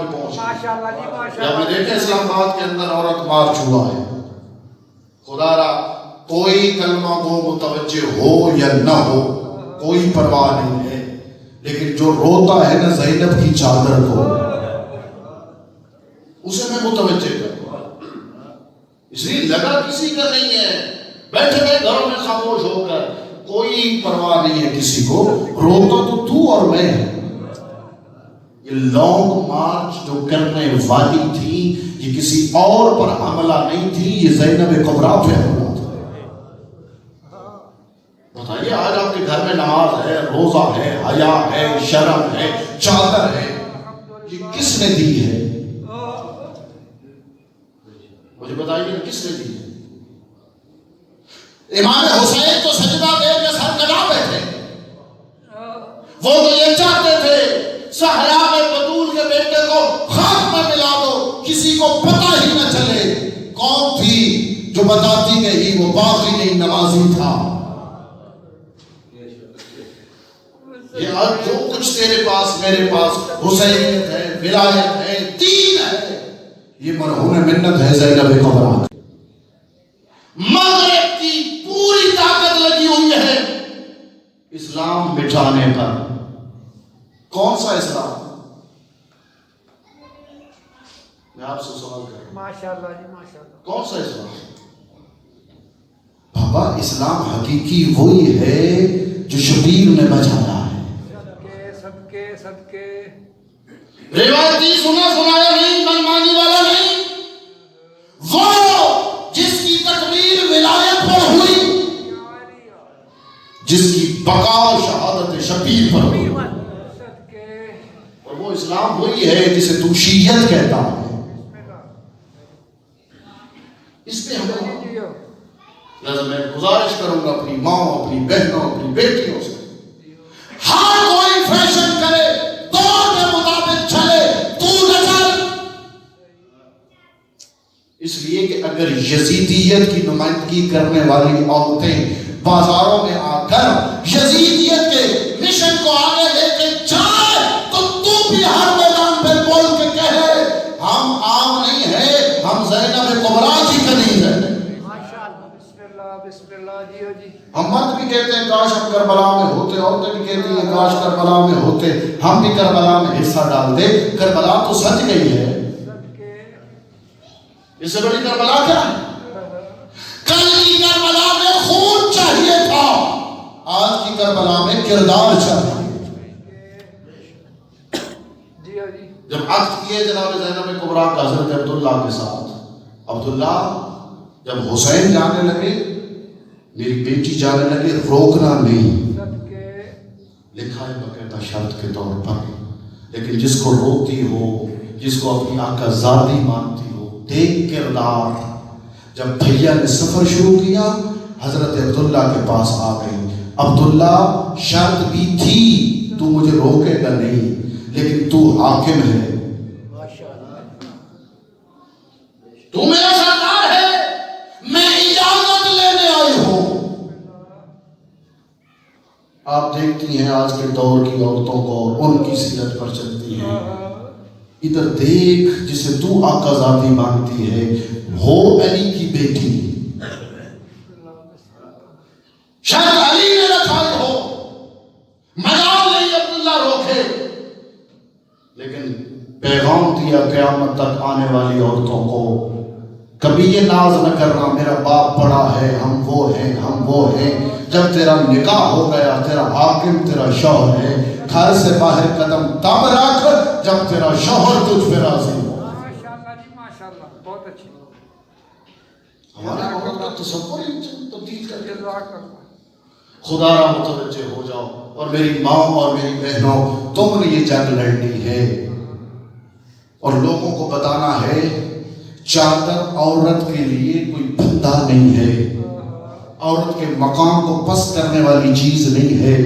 پہ پہنچ گئی. جب میں دیکھیں اسلام آباد کے اندر عورت مارچ ہوا ہے، خدا را کوئی کلمہ گو متوجہ ہو یا نہ ہو کوئی پرواہ نہیں ہے، لیکن جو روتا ہے نا زینب کی چادر کو، اسے میں متوجہ کروں، اس لیے لگا کسی کا نہیں ہے. بیٹھے ہوئے گھروں میں خاموش ہو کر، کوئی پرواہ نہیں ہے کسی کو، روتا تو اور میں. یہ لانگ مارچ جو کرنے والی تھی یہ کسی اور پر حملہ نہیں تھی، یہ زینب کبریٰ پہ حملہ تھا. بتائیے آج آپ کے گھر میں نماز ہے، روزہ ہے، حیا ہے، شرم ہے، چادر ہے، یہ کس نے دی ہے؟ مجھے بتائیے کس نے دی ہے؟ امام حسین تو سجدہ دے کے سر کٹا بیٹھے، وہ تو یہ چاہتے تھے صحرا میں بطول کے بیٹے کو خاک میں ملا دو، کسی کو پتہ ہی نہ چلے. کون تھی جو بتاتی نہیں وہ باقی نہیں نمازی تھا. یہ آج جو کچھ تیرے پاس میرے پاس حسینیت ہے، ولایت ہے، دین ہے، یہ مرہون منت ہے زینب کبریٰ. مغرب کی پوری طاقت لگی ہوئی ہے اسلام مٹھانے پر. کون سا اسلام؟ میں آپ سے سوال کر رہا ہوں، ماشاءاللہ جی ماشاءاللہ. کون سا اسلام؟ بابا اسلام حقیقی وہی ہے جو شبیر نے بجایا ہے. صدقے صدقے صدقے. روایتی سنا سنایا نہیں، منمانی والا نہیں، وہ جس کی تکبیر ولایت پر ہوئی، جس کی بقا شہادت شبیر پر ہوئی. اور وہ اسلام وہی ہے جسے تو شیعت کہتا ہے. اس پہ ہمیں لہذا میں گزارش کروں گا اپنی ماں، اپنی بہنوں، اپنی بیٹیوں سے، ہر کوئی فیشن کرے، دور کے مطابق چلے، تو نہ چل. اس لیے کہ اگر یزیدیت کی نمائندگی کرنے والی عورتیں بازاروں میں آ کر یزیدیت کے مشن کو آگے لے کے جائے تو بھی ہر میدان پہ بول کے کہے ہم عام نہیں ہیں، ہم زینب کبریٰ کی کنیز ہیں. بسم اللہ جی جی. ہم مرد بھی کہتے ہیں کاش ہم کربلا میں ہوتے، عورتیں بھی کہتی ہیں کاش کربلا میں ہوتے، ہم بھی کربلا میں حصہ ڈال دے. کربلا تو سج گئی ہے، اس سے بڑی کربلا کیا ہے؟ کل کی کربلا میں خون چاہیے تھا، آج کی کربلا میں کردار چاہیے. جب عقد کیے جناب زینب کبریٰ کا حضرت عبداللہ کے ساتھ، عبداللہ جب حسین جانے لگے، میری بیٹی جانے لگے، روکنا نہیں. لکھا ہے باقاعدہ شرط کے طور پر، لیکن جس کو روکتی ہو، جس کو اپنی آقا زادی مانتی ہو، دیکھ کردار. جب بھیا نے سفر شروع کیا حضرت عبداللہ کے پاس آ گئی. عبداللہ شرط بھی تھی تو مجھے روکے گا نہیں، لیکن تو حاکم ہے، تو میرا سردار ہے، میں اجازت لینے آئی ہوں. آپ دیکھتی ہیں آج کے دور کی عورتوں کو، ان کی سیرت پر چلتی ہیں. ادھر دیکھ جسے تو آقا ذاتی مانگتی ہے، ہو علی کی بیٹی، شاید علی نے رکھائی ہو، مجال نہیں عبداللہ روکے، لیکن پیغام دیا قیامت تک آنے والی عورتوں کو، کبھی یہ ناز نہ کرنا میرا باپ بڑا ہے، ہم وہ ہیں، ہم وہ ہیں. جب تیرا نکاح ہو گیا، تیرا حاکم تیرا شوہر ہے. گھر سے باہر قدم تب رکھ جب تیرا شوہر تجھ پہ راضی ہو. ماشاءاللہ جی ماشاءاللہ. بہت اچھی. ہمارے عورت کا تصور ہی تبدیل کر کے جزاک اللہ. خدا را متوجہ ہو جاؤ. اور میری ماں اور میری بہنوں، تم نے یہ جنگ لڑنی ہے اور لوگوں کو بتانا ہے چادر عورت کے لیے کوئی بندہ نہیں ہے، عورت کے مقام کو پست کرنے والی چیز نہیں ہے.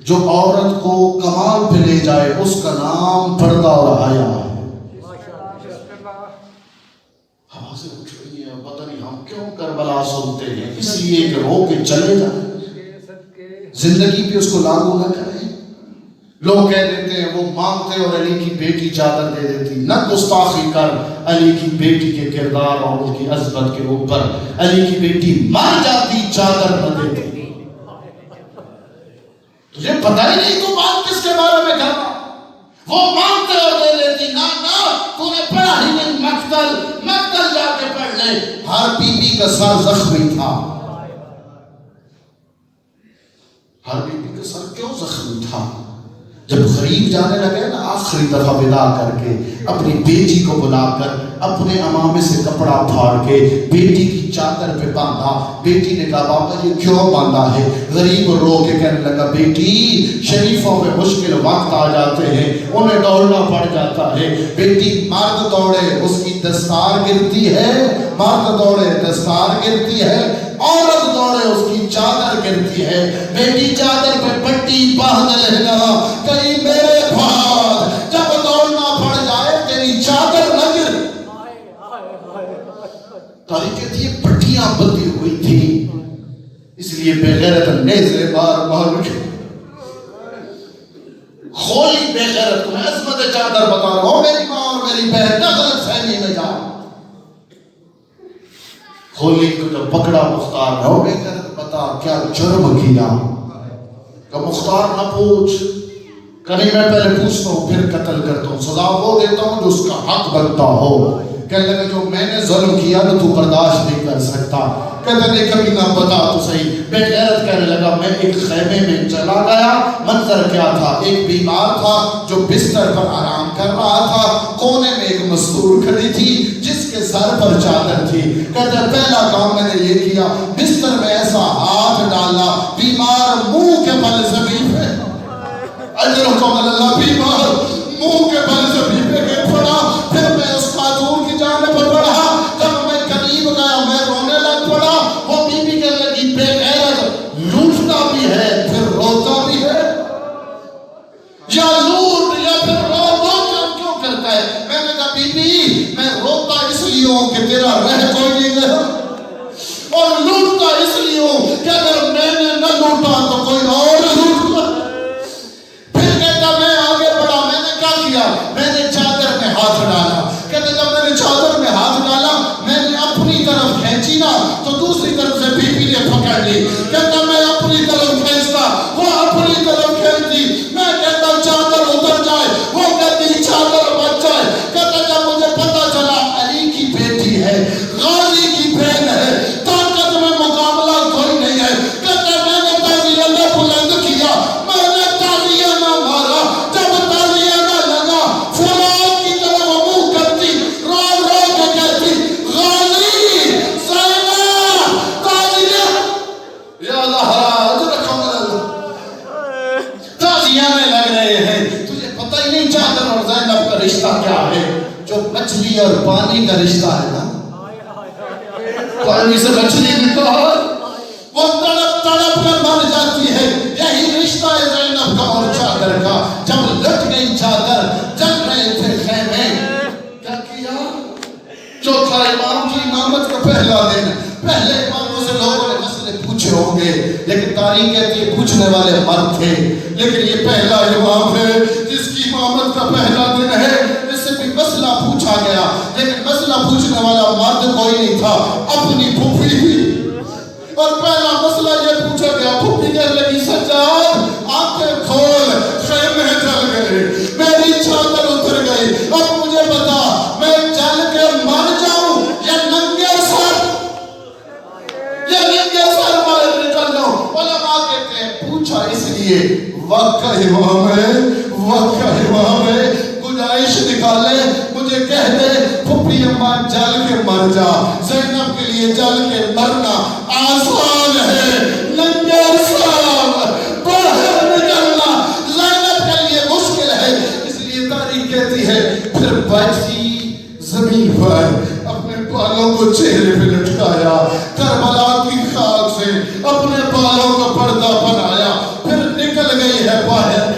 جو عورت کو کمال پہ لے جائے اس کا نام پردہ اور حیا ہے. حواسیں اٹھ رہی ہیں، پتہ نہیں ہم کیوں کربلا سنتے ہیں، اس لیے کہ رو کے چلے جائیں، زندگی پہ اس کو لاگو نہ کریں. لوگ کہہ دیتے ہیں وہ مانگتے اور علی کی بیٹی چادر دے دیتی. نہ گستاخی کر علی کی بیٹی کے کردار اور اس کی عظمت کے اوپر. علی کی بیٹی مر جاتی چادر نہ دیتی. تجھے پتہ ہی نہیں تو بات کس کے بارے میں کرنا. وہ مانگتے اور دے دیتی. نہ تو نے پڑھا ہی نہیں. مقتل جا کے پڑھ لے. ہر بی بی کا سر زخمی تھا. ہر بی بی کا سر کیوں زخمی تھا؟ جب غریب جانے لگے نا آخری دفعہ ودا کر کے اپنی بیٹی کو بلا کر اپنے امامے سے کپڑا پھاڑ کے بیٹی کی چادر پہ باندھا. بیٹی نے کہا بابا یہ کیوں باندھا ہے؟ غریب رو کے کہنے لگا بیٹی شریفوں پہ مشکل وقت آ جاتے ہیں, انہیں دوڑنا پڑ جاتا ہے. بیٹی مرد دوڑے اس کی دستار گرتی ہے, مرد دوڑے دستار گرتی ہے, عورت دوڑے اس کی چادر گرتی ہے. بیٹی چادر پہ پٹی باندھ لینا کہیں میرے بھاد جب دوڑنا پڑ جائے تیری چادر نہ گر. تاریخ کہتی ہے پٹیاں بندھی ہوئی تھی, اس لیے بے غیرت نیزے بار بار کھولی بے غیرت. تمہیں عظمت چادر بتا رہا ہوں, میری ماں اور میری بہن نہ غلط فہمی میں جا. کھولی کو جب پکڑا مختار ہو بے غیرت بتا کیا جرم کیا. کہ مختار نہ پوچھ, کہ نہیں میں پہلے پوچھتا ہوں پھر قتل کرتا ہوں, سزا وہ دیتا ہوں جو اس کا حق بنتا ہو. کہنے لگا جو میں نے ظلم کیا نا تو برداشت نہیں کر سکتا. کہتے نہیں کبھی نہ بتا تو صحیح. بے غیرت کہنے لگا میں ایک خیمے میں چلا گیا. منظر کیا تھا؟ ایک بیمار تھا جو بستر پر آرام کر رہا تھا. کونے میں ایک مستور کھڑی تھی جس کے سر پر چادر تھی. کہتے پہلا کام میں نے یہ کیا, بستر میں ایسا ہاتھ ڈالا بیمار منہ کے بل زمین پہ, اجرکم اللہ, بیمار منہ کے بل زمین پہ گر پڑا. پھر میں اس خاتون کی جانب بڑھا. جب میں قریب گیا میں رونے لگ پڑا. وہ بی بی کہنے لگی بے غیرت لوٹتا بھی ہے پھر روتا بھی ہے, یا لوٹ یا پھر رو کیوں کرتا ہے؟ میں نے کہا بی بی میں روتا اس لیے ہوں کہ تیرا رہ کوئی نہیں گیا, اور لوٹتا اس لیے ہوں کہ اگر میں نے نہ لوٹا تو کوئی اور لوٹا. پھر کہتا میں آگے بڑھا. میں نے کیا کیا؟ میں نے چادر میں ہاتھ ڈالا. کہتے جب میں نے چادر میں ہاتھ ڈالا میں نے اپنی طرف کھینچی نا تو دوسری طرف سے بی بی نے پکڑ لی. کہتا میں اپنی طرف کھینچتا وہ اپنی طرف کھینچتی. میں کہتا چادر اتر جائے, وہ کہتی چادر بچ جائے. کہتا جب مجھے پتا چلا علی کی بیٹی ہے, غازی کی بہن ہے, طاقت میں مقابلہ کوئی نہیں ہے. کہتا میں نے تعزیہ نہ بلند کیا, میں نے تعزیہ نہ مارا. جب تعزیہ نہ لگا فولاد کی طرف منہ کرتی, رو کے کہتی غازی زینب تعزیہ یا زہرا اجرکم اللہ. تعزیانے لگ رہے ہیں. تجھے پتہ ہی نہیں چادر اور زینب کا رشتہ کیا ہے. جو مچھلی اور پانی کا رشتہ ہے نا, پانی سے مچھلی نکال وہ تڑپ تڑپ کر مر جاتی ہے. یہی رشتہ ہے زینب کا اور چادر کا. جب لٹ گئی چادر جل رہے تھے خیمے, کیا کیا؟ چوتھا امام کی امامت کا پہلا دن. پہلے اماموں سے لوگوں نے مسئلے پوچھے ہوں گے لیکن تاریخ کہتی ہے پوچھنے والے مرد تھے. لیکن یہ پہلا امام ہے جس کی امامت کا پہلا دن ہے. اس سے بھی مسئلہ پوچھا گیا لیکن مسئلہ پوچھنے والا مرد کوئی نہیں تھا, اپنی پھوپھی تھی. اور پہلا مسئلہ یہ پوچھا گیا, پھوپھی کہنے لگی سجاد آنکھیں کھول, خیمے جل گئے, میری چادر اتر گئی. اب مجھے بتا میں جل کے مر جاؤں یا ننگے سر باہر نکل جاؤں. علماء کہتے ہیں پوچھا اس لیے وقت کا امام ہے, گنجائش نکالے, مجھے کہہ دے پھوپھی اماں جل کے مر جا. زینب کے لیے جل کے مرنا آسان ہے, ننگے سر باہر نکلنا زینب کے لیے مشکل ہے. اس لیے تاریخ کہتی ہے پھر بیٹھی زمین پر اپنے بالوں کو چہرے پہ لٹکایا, کربلا کی خاک سے اپنے بالوں کا پردہ بنایا, پھر نکل گئی ہے باہر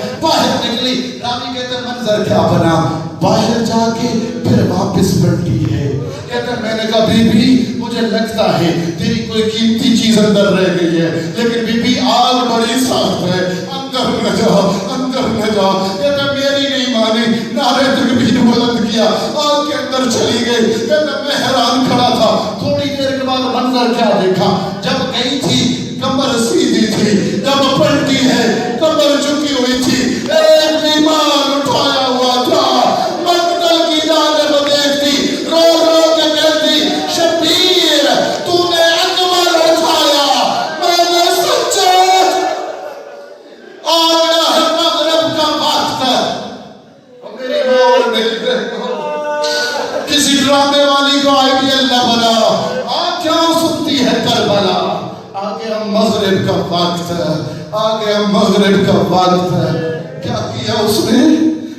نکلی. راوی کہتے منظر کیا بنا, باہر جا کے پھر واپس پلٹی ہے. کہتے میں نے کہا بی بی مجھے لگتا ہے تیری کوئی قیمتی چیز اندر رہ گئی ہے, لیکن بی بی آگ بڑی سخت ہے, اندر نہ جاؤ, اندر نہ جا. کہتا میری نہیں مانی, نعرے تکبیر بلند کیا, آگ کے اندر چلی گئی. کہتا میں حیران کھڑا تھا. تھوڑی دیر کے بعد منظر کیا دیکھا, جب گئی تھی کمر سیدھی تھی, جب پلٹی ہے کمر جھکی ہوئی تھی, ایک بیمار اٹھایا ہوا تھا, مقتل کی جانب دیکھتی, رو رو کے کہتی شبیر تو نے انور اٹھایا, میں نے سچا. آ گیا ہے مغرب کا وقت, میری مور نہیں دیکھو. کسی ڈرامے والی کو آئیڈیل نہ بنا, آ کیا سنتی ہے کربلا. آگے ہم مغرب کا وقت ہے, آگے ہم مغرب کا وقت ہے. کیا کیا اس نے,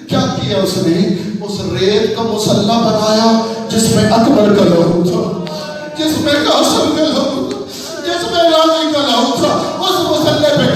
کیا کیا اس نے, اس ریت کا مسلح بنایا جس میں اکبر کا لہو تھا, جس میں قاسم کا لہو تھا, جس میں راضی کا لہو تھا. اس مسلح پہ